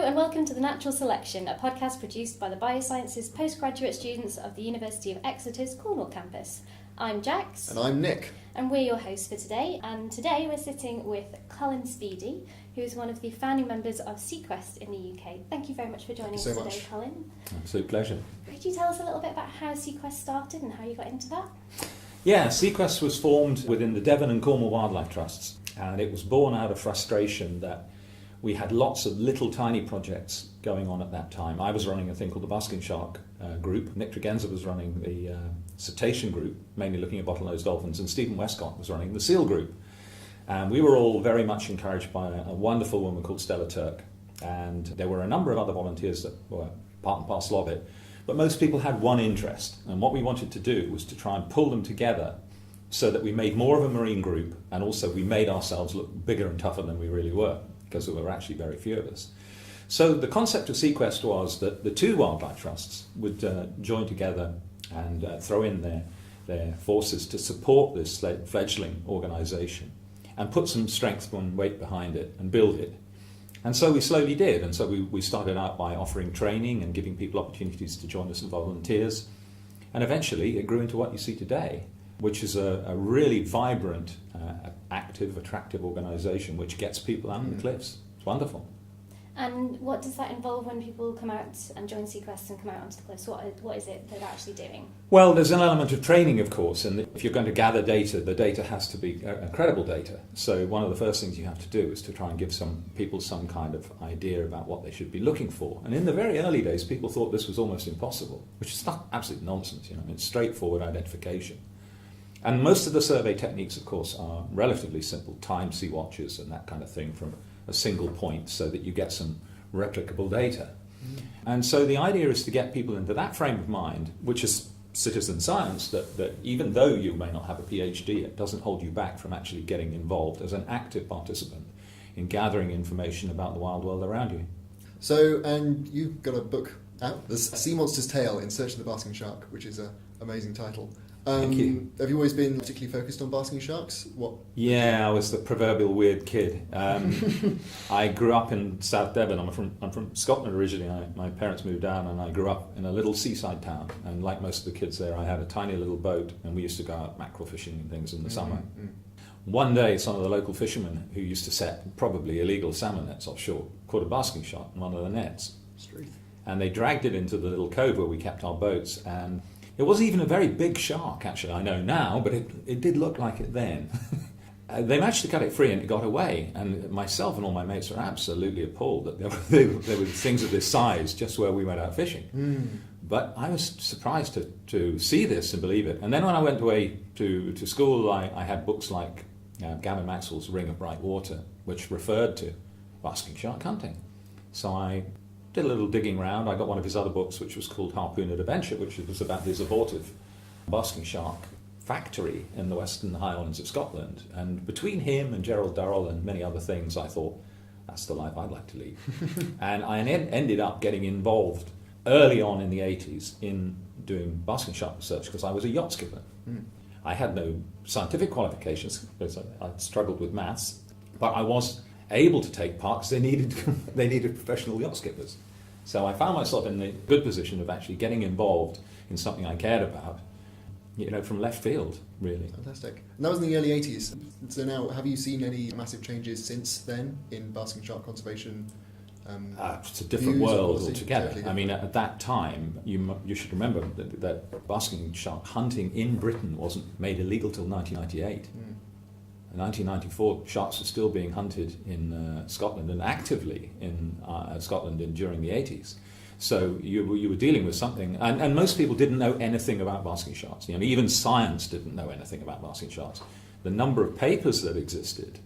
and welcome to The Natural Selection, a podcast produced by the Biosciences postgraduate students of the University of Exeter's Cornwall campus. I'm Jax. And I'm Nick. And we're your hosts for today. And today we're sitting with Colin Speedie, who is one of the founding members of Sequest in the UK. Thank you very much for joining us today, Colin. Absolute pleasure. Could you tell us a little bit about how Sequest started and how you got into that? Yeah, Sequest was formed within the Devon and Cornwall Wildlife Trusts, and it was born out of frustration that we had lots of little tiny projects going on at that time. I was running a thing called the Basking Shark group. Nick Tregenza was running the cetacean group, mainly looking at bottlenose dolphins, and Stephen Westcott was running the seal group. And we were all very much encouraged by a wonderful woman called Stella Turk. And there were a number of other volunteers that were part and parcel of it. But most people had one interest. And what we wanted to do was to try and pull them together so that we made more of a marine group, and also we made ourselves look bigger and tougher than we really were, because there were actually very few of us. So the concept of Sequest was that the two wildlife trusts would join together and throw in their forces to support this fledgling organisation and put some strength and weight behind it and build it. And so we slowly did. And so we started out by offering training and giving people opportunities to join us as volunteers. And eventually it grew into what you see today, which is a really vibrant, active, attractive organisation which gets people out on the cliffs. It's wonderful. And what does that involve when people come out and join Sequest and come out onto the cliffs? What is it they're actually doing? Well, there's an element of training, of course, and if you're going to gather data, the data has to be credible data. So one of the first things you have to do is to try and give some people some kind of idea about what they should be looking for. And in the very early days, people thought this was almost impossible, which is not absolute nonsense. It's straightforward identification. And most of the survey techniques, of course, are relatively simple, timed sea watches and that kind of thing from a single point so that you get some replicable data. And so the idea is to get people into that frame of mind, which is citizen science, that even though you may not have a PhD, it doesn't hold you back from actually getting involved as an active participant in gathering information about the wild world around you. So, and you've got a book out, The Sea Monster's Tale in Search of the Basking Shark, which is an amazing title. Thank you. Have you always been particularly focused on basking sharks? Yeah, I was the proverbial weird kid. I grew up in South Devon. I'm from Scotland originally. My parents moved down, and I grew up in a little seaside town. And like most of the kids there, I had a tiny little boat, and we used to go out mackerel fishing and things in the summer. One day, some of the local fishermen who used to set probably illegal salmon nets offshore caught a basking shark in one of the nets. And they dragged it into the little cove where we kept our boats, and it wasn't even a very big shark, actually, I know now, but it did look like it then. They managed to cut it free and it got away, and myself and all my mates were absolutely appalled that there were things of this size just where we went out fishing. But I was surprised to see this and believe it. And then when I went away to school, I had books like Gavin Maxwell's Ring of Bright Water, which referred to basking shark hunting. So I did a little digging around. I got one of his other books, which was called Harpoon Adventure, which was about his abortive basking shark factory in the Western Highlands of Scotland. And between him and Gerald Durrell and many other things, I thought, that's the life I'd like to lead. And I ended up getting involved early on in the 80s in doing basking shark research because I was a yacht skipper. I had no scientific qualifications because I'd struggled with maths, but I was able to take part because they needed professional yacht skippers. So I found myself in the good position of actually getting involved in something I cared about, from left field, really. Fantastic. And that was in the early 80s. So now, have you seen any massive changes since then in basking shark conservation? It's a different world altogether. Totally I mean, at that time, you should remember that basking shark hunting in Britain wasn't made illegal till 1998. In 1994, sharks were still being hunted in Scotland and actively in Scotland during the 80s. So you were dealing with something, and most people didn't know anything about basking sharks. Even science didn't know anything about basking sharks. The number of papers that existed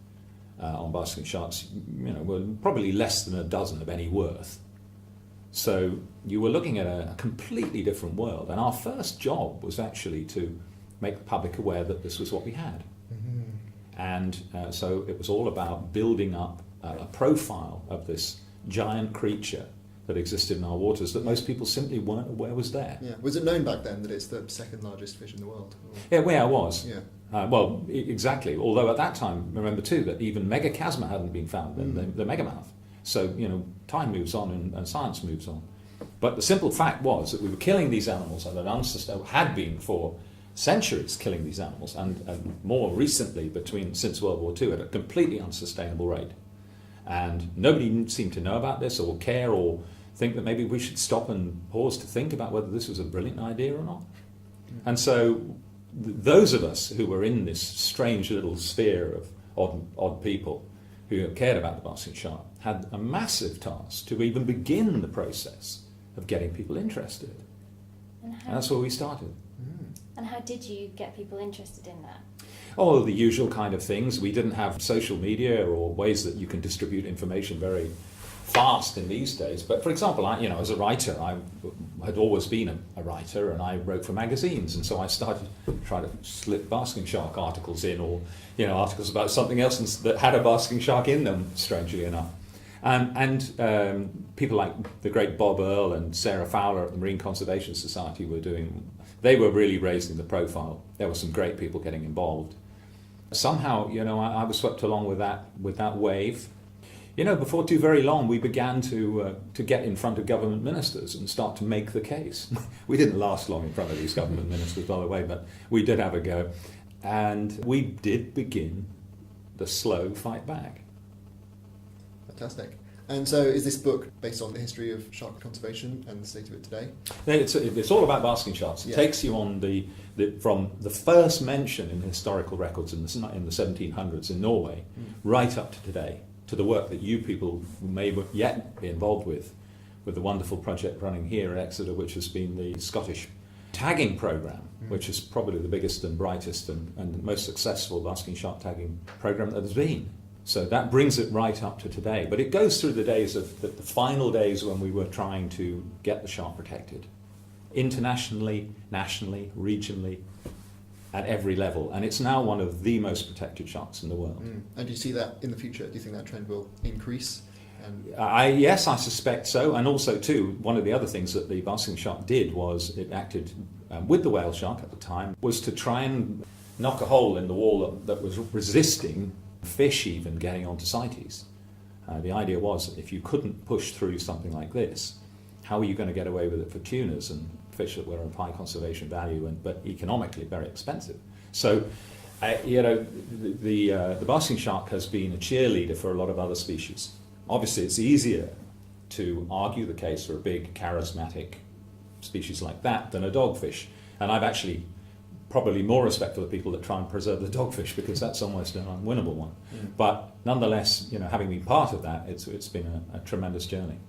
on basking sharks, were probably less than a dozen of any worth. So you were looking at a completely different world, and our first job was actually to make the public aware that this was what we had. And so it was all about building up a profile of this giant creature that existed in our waters that most people simply weren't aware was there. Yeah. Was it known back then that it's the second largest fish in the world? Yeah, where I was. Yeah. Exactly. Although at that time, remember too, that even Megachasma hadn't been found, the megamouth. So, time moves on and science moves on. But the simple fact was that we were killing these animals, and had been for centuries killing these animals, and more recently, since World War II, at a completely unsustainable rate. And nobody seemed to know about this or care or think that maybe we should stop and pause to think about whether this was a brilliant idea or not. And so those of us who were in this strange little sphere of odd people who cared about the basking shark had a massive task to even begin the process of getting people interested. And that's where we started. And how did you get people interested in that? Oh, the usual kind of things. We didn't have social media or ways that you can distribute information very fast in these days. But for example, as a writer, I had always been a writer, and I wrote for magazines, and so I started trying to slip basking shark articles in, or articles about something else that had a basking shark in them, strangely enough. And people like the great Bob Earl and Sarah Fowler at the Marine Conservation Society they were really raising the profile. There were some great people getting involved. Somehow, I was swept along with that wave. Before too very long, we began to get in front of government ministers and start to make the case. We didn't last long in front of these government ministers, by the way, but we did have a go. And we did begin the slow fight back. Fantastic. And so is this book based on the history of shark conservation and the state of it today? It's all about basking sharks. It takes you on from the first mention in historical records in the 1700s in Norway right up to today, to the work that you people may yet be involved with the wonderful project running here at Exeter, which has been the Scottish tagging programme, which is probably the biggest and brightest and most successful basking shark tagging programme that there's been. So that brings it right up to today. But it goes through the days of the final days when we were trying to get the shark protected. Internationally, nationally, regionally, at every level. And it's now one of the most protected sharks in the world. And do you see that in the future? Do you think that trend will increase? Yes, I suspect so. And also, too, one of the other things that the basking shark did was it acted with the whale shark at the time, was to try and knock a hole in the wall that was resisting fish even getting onto CITES. The idea was that if you couldn't push through something like this, how are you going to get away with it for tunas and fish that were of high conservation value but economically very expensive? So, the basking shark has been a cheerleader for a lot of other species. Obviously, it's easier to argue the case for a big charismatic species like that than a dogfish. And I've actually probably more respect for the people that try and preserve the dogfish, because that's almost an unwinnable one. But nonetheless, having been part of that, it's been a tremendous journey.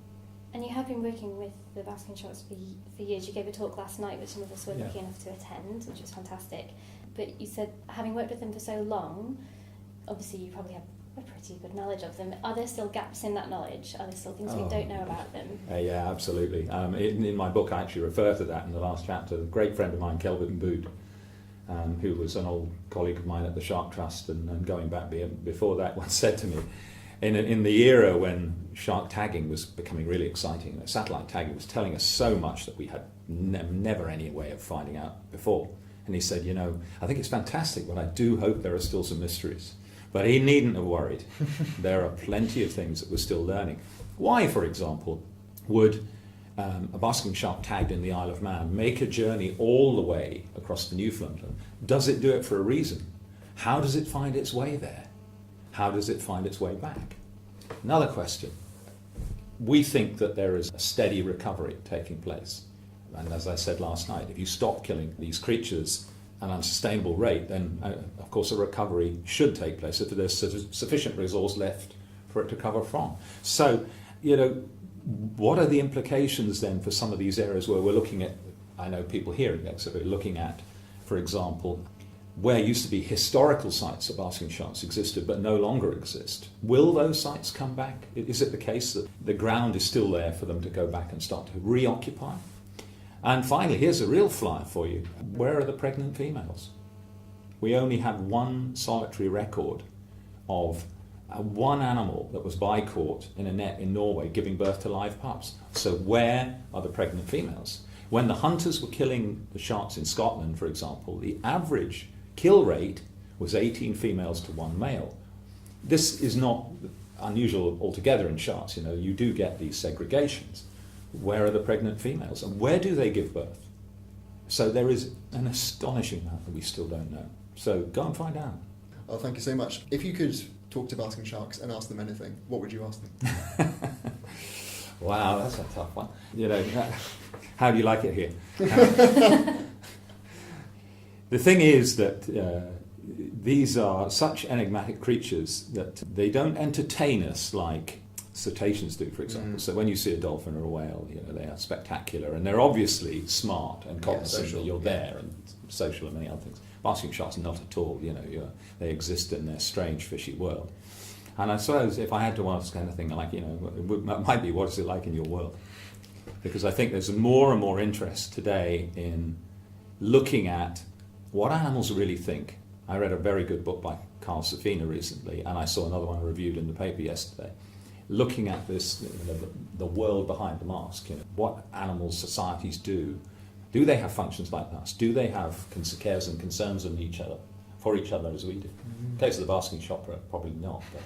And you have been working with the basking sharks for years. You gave a talk last night, which some of us were lucky enough to attend, which was fantastic. But you said, having worked with them for so long, obviously you probably have a pretty good knowledge of them. Are there still gaps in that knowledge? Are there still things we don't know about them? Yeah, absolutely. In my book, I actually refer to that in the last chapter. A great friend of mine, Kelvin Bood, who was an old colleague of mine at the Shark Trust and going back before that, once said to me, in the era when shark tagging was becoming really exciting, satellite tagging was telling us so much that we had never any way of finding out before. And he said, I think it's fantastic, but I do hope there are still some mysteries. But he needn't have worried. There are plenty of things that we're still learning. Why, for example, would a basking shark tagged in the Isle of Man make a journey all the way across the Newfoundland? Does it do it for a reason? How does it find its way there? How does it find its way back? Another question. We think that there is a steady recovery taking place. And as I said last night, if you stop killing these creatures at an unsustainable rate, then of course a recovery should take place if there's sufficient resource left for it to recover from. So, what are the implications then for some of these areas where we're looking at, I know people here in Exeter are looking at, for example, where used to be historical sites of basking sharks existed but no longer exist. Will those sites come back? Is it the case that the ground is still there for them to go back and start to reoccupy? And finally, here's a real flyer for you. Where are the pregnant females? We only have one solitary record of one animal that was by-caught in a net in Norway giving birth to live pups. So where are the pregnant females? When the hunters were killing the sharks in Scotland, for example, the average kill rate was 18 females to one male. This is not unusual altogether in sharks. You do get these segregations. Where are the pregnant females, and where do they give birth? So there is an astonishing amount that we still don't know. So go and find out. Oh, thank you so much. If you could talk to basking sharks and ask them anything, what would you ask them? Wow, that's a tough one. How do you like it here? The thing is that these are such enigmatic creatures that they don't entertain us like cetaceans do, for example. So when you see a dolphin or a whale, they are spectacular, and they're obviously smart and cognizant that you're there, and social and many other things. Basking sharks, not at all. They exist in their strange fishy world. And I suppose if I had to ask anything like, it might be, what is it like in your world? Because I think there's more and more interest today in looking at what animals really think. I read a very good book by Colin Speedie recently, and I saw another one reviewed in the paper yesterday, looking at this, the world behind the mask. What animals, societies do. Do they have functions like us? Do they have cares and concerns for each other as we do? In the case of the basking shark, probably not, but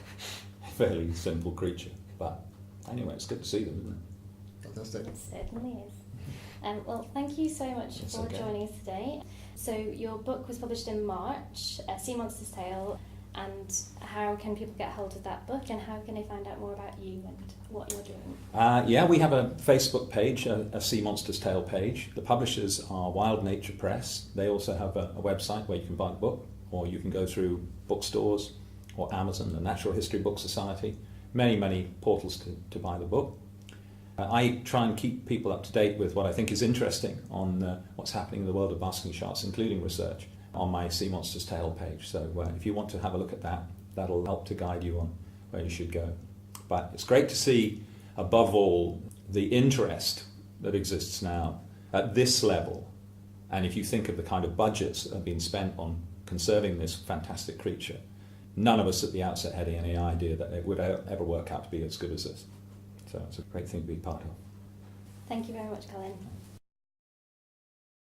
a fairly simple creature. But anyway, it's good to see them, isn't it? Fantastic. It certainly is. Well, thank you so much for joining us today. So your book was published in March, Sea Monster's Tale, and how can people get hold of that book, and how can they find out more about you and what you're doing? We have a Facebook page, a Sea Monster's Tale page. The publishers are Wild Nature Press. They also have a website where you can buy the book, or you can go through bookstores or Amazon, the Natural History Book Society. Many portals to buy the book. I try and keep people up to date with what I think is interesting on what's happening in the world of basking sharks, including research, on my Sea Monster's Tale page. So if you want to have a look at that, that'll help to guide you on where you should go. But it's great to see, above all, the interest that exists now at this level. And if you think of the kind of budgets that have been spent on conserving this fantastic creature, none of us at the outset had any idea that it would ever work out to be as good as this. So it's a great thing to be part of. Thank you very much, Colin.